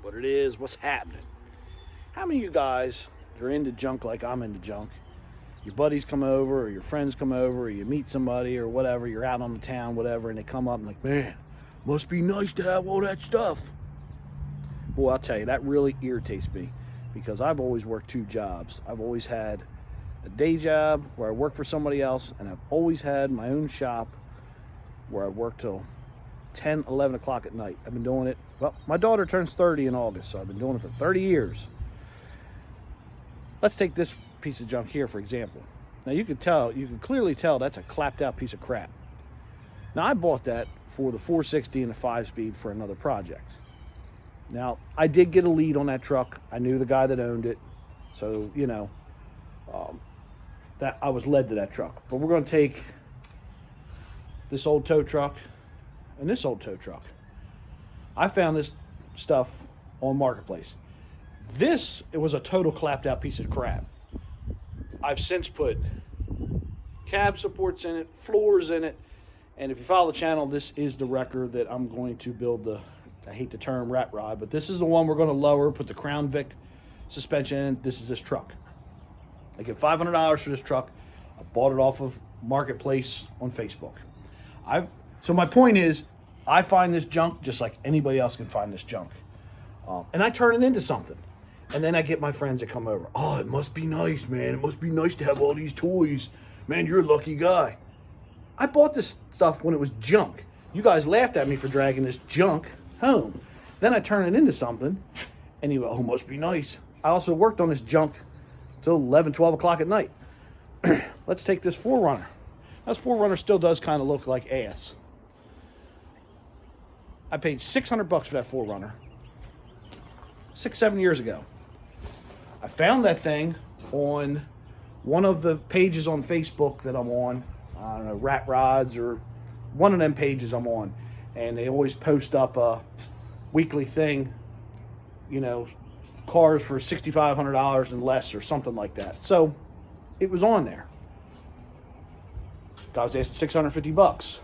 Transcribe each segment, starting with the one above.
but it is. What's happening? How many of you guys are into junk like I'm into junk? Your buddies come over, or your friends come over, or you meet somebody, or whatever, you're out on the town, whatever, and they come up and like, man, must be nice to have all that stuff. Boy, I'll tell you, that really irritates me, because I've always worked 2 jobs. I've always had a day job where I work for somebody else, and I've always had my own shop where I work till 10, 11 o'clock at night. I've been doing it, well, my daughter turns 30 in August, so I've been doing it for 30 years. Let's take this piece of junk here, for example. Now you can clearly tell that's a clapped out piece of crap. Now I bought that for the 460 and the 5-speed for another project. Now I did get a lead on that truck. I knew the guy that owned it, so you know that I was led to that truck. But we're going to take this old tow truck and this old tow truck. I found this stuff on Marketplace. It was a total clapped out piece of crap. I've since put cab supports in it, floors in it, and if you follow the channel, this is the wrecker that I'm going to build I hate the term rat rod, but this is the one we're going to lower, put the Crown Vic suspension in. This is this truck. I get $500 for this truck. I bought it off of Marketplace on Facebook. So my point is, I find this junk just like anybody else can find this junk. And I turn it into something. And then I get my friends that come over. Oh, it must be nice, man. It must be nice to have all these toys. Man, you're a lucky guy. I bought this stuff when it was junk. You guys laughed at me for dragging this junk home. Then I turn it into something. And you go, oh, must be nice. I also worked on this junk till 11, 12 o'clock at night. Let's take this 4Runner. This 4Runner still does kind of look like ass. I paid $600 for that 4Runner 6-7 years ago. I found that thing on one of the pages on Facebook that I'm on. I don't know, Rat Rods or one of them pages I'm on. And they always post up a weekly thing, you know, cars for $6,500 and less or something like that. So it was on there. Guy was asking $650.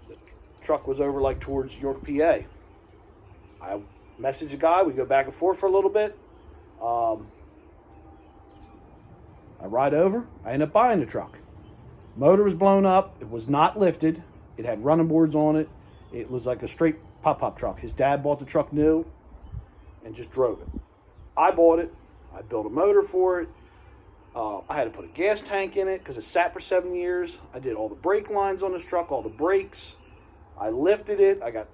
The truck was over like towards York, PA. I message the guy. We go back and forth for a little bit. I ride over. I end up buying the truck. Motor was blown up. It was not lifted. It had running boards on it. It was like a straight pop-pop truck. His dad bought the truck new and just drove it. I bought it. I built a motor for it. I had to put a gas tank in it because it sat for 7 years. I did all the brake lines on this truck, all the brakes. I lifted it. I got,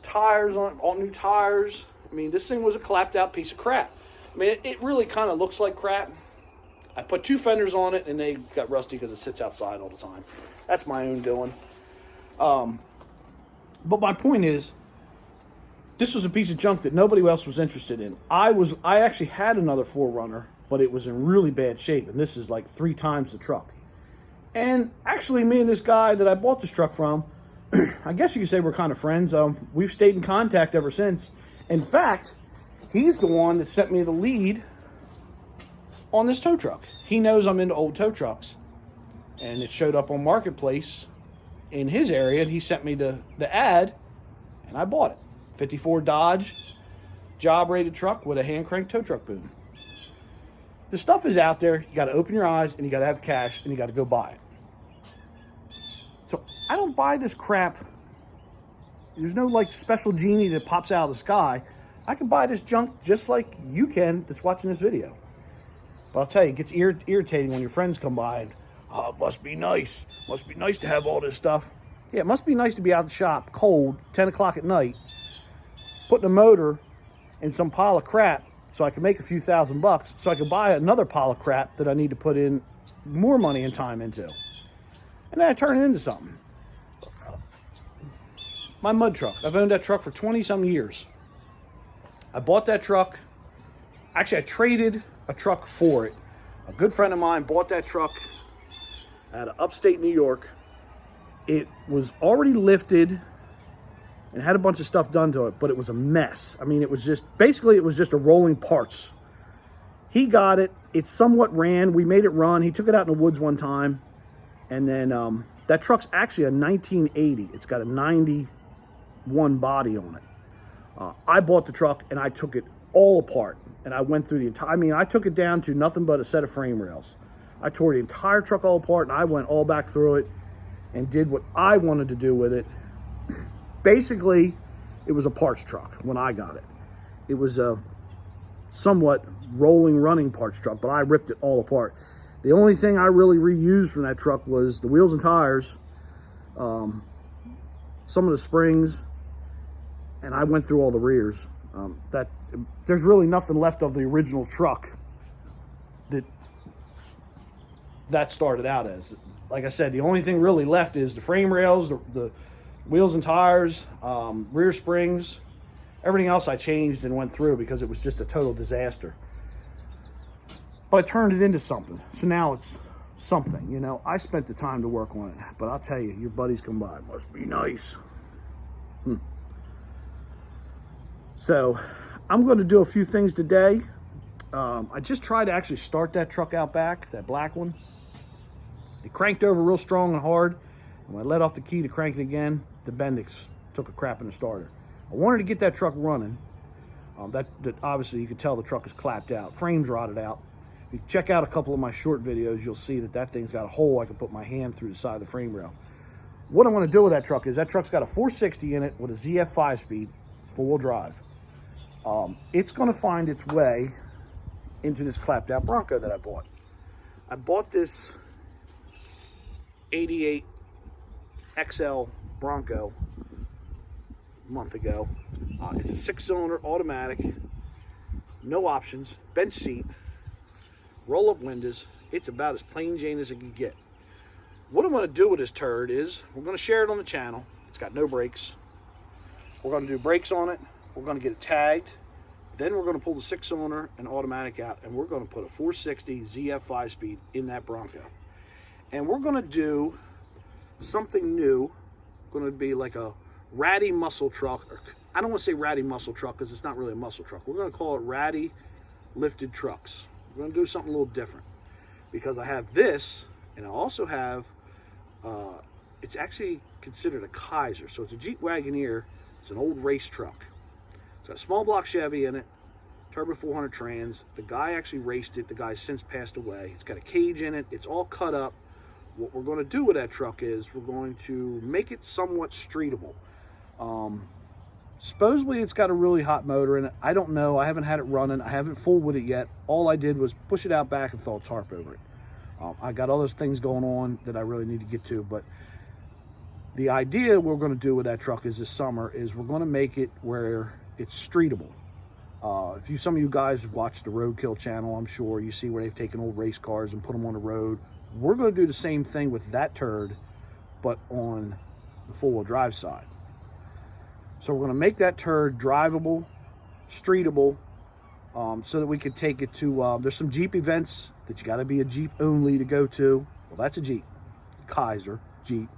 tires on it, all new tires. I mean, this thing was a clapped out piece of crap. I mean, it really kind of looks like crap. I put 2 fenders on it, and they got rusty because it sits outside all the time. That's my own doing. But my point is, this was a piece of junk that nobody else was interested in. I actually had another 4Runner, but it was in really bad shape, and this is like 3 times the truck. And actually, me and this guy that I bought this truck from, I guess you could say we're kind of friends. We've stayed in contact ever since. In fact, he's the one that sent me the lead on this tow truck. He knows I'm into old tow trucks, and it showed up on Marketplace in his area, and he sent me the ad, and I bought it. 54 Dodge job rated truck with a hand crank tow truck boom. The stuff is out there. You got to open your eyes, and you got to have cash, and you got to go buy it. So I don't buy this crap. There's no like special genie that pops out of the sky. I can buy this junk just like you can that's watching this video. But I'll tell you, it gets irritating when your friends come by and, oh, it must be nice. Must be nice to have all this stuff. Yeah, it must be nice to be out in the shop, cold, 10 o'clock at night, putting a motor in some pile of crap so I can make a few $1,000 so I can buy another pile of crap that I need to put in more money and time into. And then I turn it into something. My mud truck. I've owned that truck for 20-some years. I bought that truck. Actually, I traded a truck for it. A good friend of mine bought that truck out of upstate New York. It was already lifted and had a bunch of stuff done to it, but it was a mess. I mean, it was just a rolling parts. He got it. It somewhat ran. We made it run. He took it out in the woods one time. And then that truck's actually a 1980. It's got a 91 body on it. I bought the truck and I took it all apart. And I went through the entire, I mean, I took it down to nothing but a set of frame rails. I tore the entire truck all apart and I went all back through it and did what I wanted to do with it. Basically, it was a parts truck when I got it. It was a somewhat rolling, running parts truck, but I ripped it all apart. The only thing I really reused from that truck was the wheels and tires, some of the springs, and I went through all the rears. There's really nothing left of the original truck that started out as. Like I said, the only thing really left is the frame rails, the wheels and tires, rear springs. Everything else I changed and went through because it was just a total disaster. But I turned it into something. So now it's something, you know. I spent the time to work on it. But I'll tell you, your buddies come by. It must be nice. So I'm going to do a few things today. I just tried to actually start that truck out back, that black one. It cranked over real strong and hard. And when I let off the key to crank it again, the Bendix took a crap in the starter. I wanted to get that truck running. That obviously you can tell the truck is clapped out. Frame's rotted out. If you check out a couple of my short videos, you'll see that thing's got a hole I can put my hand through the side of the frame rail. What I want to do with that truck is that truck's got a 460 in it with a ZF 5-speed. It's four-wheel drive. It's going to find its way into this clapped out Bronco that I bought. I bought this 88 XL Bronco a month ago. It's a 6-cylinder automatic, no options, bench seat, roll-up windows. It's about as plain Jane as it can get. What I'm going to do with this turd is we're going to share it on the channel. It's got no brakes. We're going to do brakes on it. We're going to get it tagged. Then we're going to pull the 6-cylinder and automatic out, and we're going to put a 460 ZF 5-speed in that Bronco. And we're going to do something new. Going to be like a ratty muscle truck. I don't want to say ratty muscle truck because it's not really a muscle truck. We're going to call it ratty lifted trucks. We're going to do something a little different because I have this, and I also have, it's actually considered a Kaiser. So it's a Jeep Wagoneer. It's an old race truck. It's got a small block Chevy in it, turbo 400 trans. The guy actually raced it. The guy's since passed away. It's got a cage in it. It's all cut up. What we're going to do with that truck is we're going to make it somewhat streetable. Supposedly it's got a really hot motor in it. I don't know. I haven't had it running. I haven't fooled with it yet. All I did was push it out back and throw a tarp over it. I got other things going on that I really need to get to, but the idea we're going to do with that truck is this summer is we're going to make it where it's streetable. If some of you guys have watched the Roadkill channel, I'm sure you see where they've taken old race cars and put them on the road. We're going to do the same thing with that turd, but on the four-wheel drive side. So we're going to make that turd drivable, streetable, so that we can take it to, there's some Jeep events that you got to be a Jeep only to go to. Well, that's a Jeep, Kaiser, Jeep.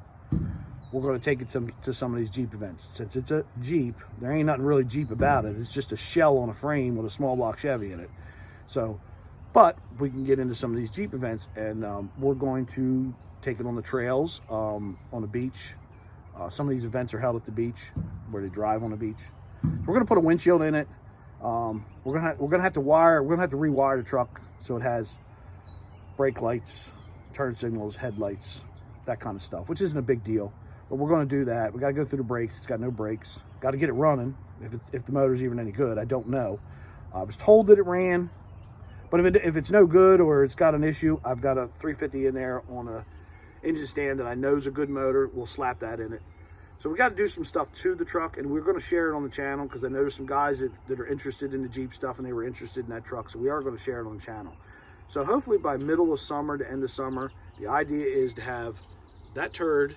We're going to take it to some of these Jeep events. Since it's a Jeep, there ain't nothing really Jeep about it. It's just a shell on a frame with a small block Chevy in it. So, but we can get into some of these Jeep events, and we're going to take it on the trails, on the beach. Some of these events are held at the beach, where they drive on the beach. So we're going to put a windshield in it. We're gonna have to rewire the truck so it has brake lights, turn signals, headlights, that kind of stuff, which isn't a big deal. But we're going to do that. We got to go through the brakes. It's got no brakes. Got to get it running. If the motor's even any good, I don't know. I was told that it ran, but if it's no good or it's got an issue, I've got a 350 in there on a engine stand that I know is a good motor. We'll slap that in it. So we got to do some stuff to the truck, and we're going to share it on the channel because I know there's some guys that are interested in the Jeep stuff, and they were interested in that truck. So we are going to share it on the channel. So hopefully by middle of summer to end of summer, the idea is to have that turd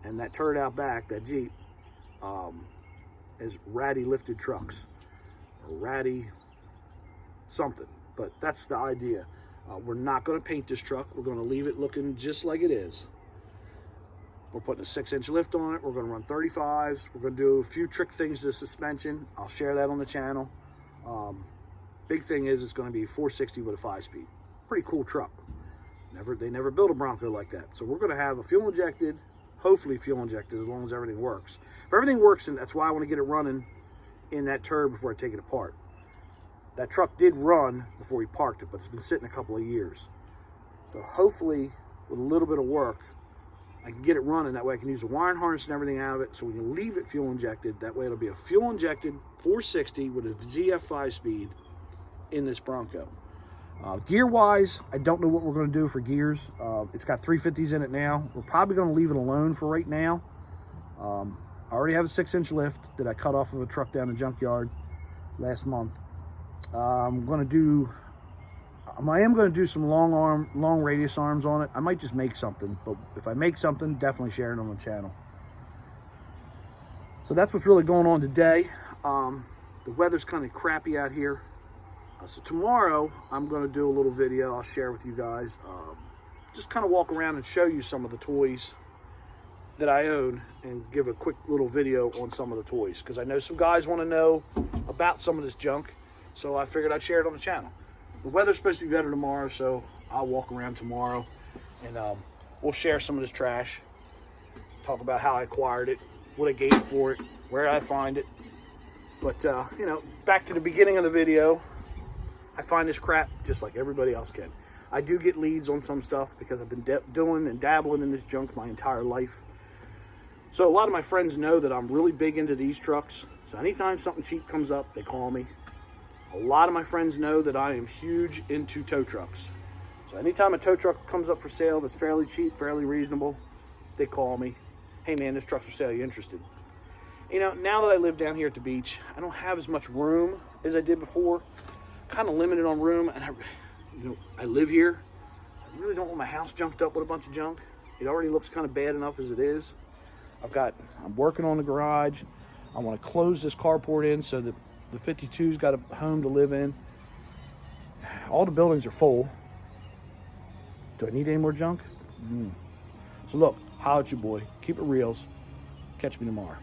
and that turd out back, that Jeep, as ratty lifted trucks, or ratty something. But that's the idea. We're not going to paint this truck. We're going to leave it looking just like it is. We're putting a 6-inch lift on it. We're going to run 35s. We're going to do a few trick things to the suspension. I'll share that on the channel. Big thing is it's going to be 460 with a 5-speed. Pretty cool truck. They never built a Bronco like that. So we're going to have a fuel injected, hopefully fuel injected, as long as everything works. If everything works, and that's why I want to get it running in that turd before I take it apart. That truck did run before we parked it, but it's been sitting a couple of years. So hopefully, with a little bit of work, I can get it running. That way I can use the wiring harness and everything out of it, so we can leave it fuel injected. That way it'll be a fuel injected 460 with a ZF5 speed in this Bronco. Gear wise, I don't know what we're going to do for gears. It's got 350s in it now. We're probably going to leave it alone for right now. I already have a 6-inch lift that I cut off of a truck down the junkyard last month. I am going to do some long radius arms on it. I might just make something, but if I make something, definitely share it on the channel. So that's what's really going on today. The weather's kind of crappy out here. So tomorrow, I'm going to do a little video I'll share with you guys. Just kind of walk around and show you some of the toys that I own and give a quick little video on some of the toys, because I know some guys want to know about some of this junk, so I figured I'd share it on the channel. The weather's supposed to be better tomorrow, so I'll walk around tomorrow and we'll share some of this trash, talk about how I acquired it, what I gave for it, where I find it. But you know, back to the beginning of the video, I find this crap just like everybody else can. I do get leads on some stuff because I've been doing and dabbling in this junk my entire life. So a lot of my friends know that I'm really big into these trucks. So anytime something cheap comes up, they call me. A lot of my friends know that I am huge into tow trucks. So anytime a tow truck comes up for sale that's fairly cheap, fairly reasonable, they call me. Hey man, this truck's for sale, you interested? You know, now that I live down here at the beach, I don't have as much room as I did before. Kind of limited on room, and I live here. I really don't want my house junked up with a bunch of junk. It already looks kind of bad enough as it is. I'm working on the garage. I want to close this carport in so that the 52's got a home to live in. All the buildings are full. Do I need any more junk? So look, holla at you, boy. Keep it reals. Catch me tomorrow.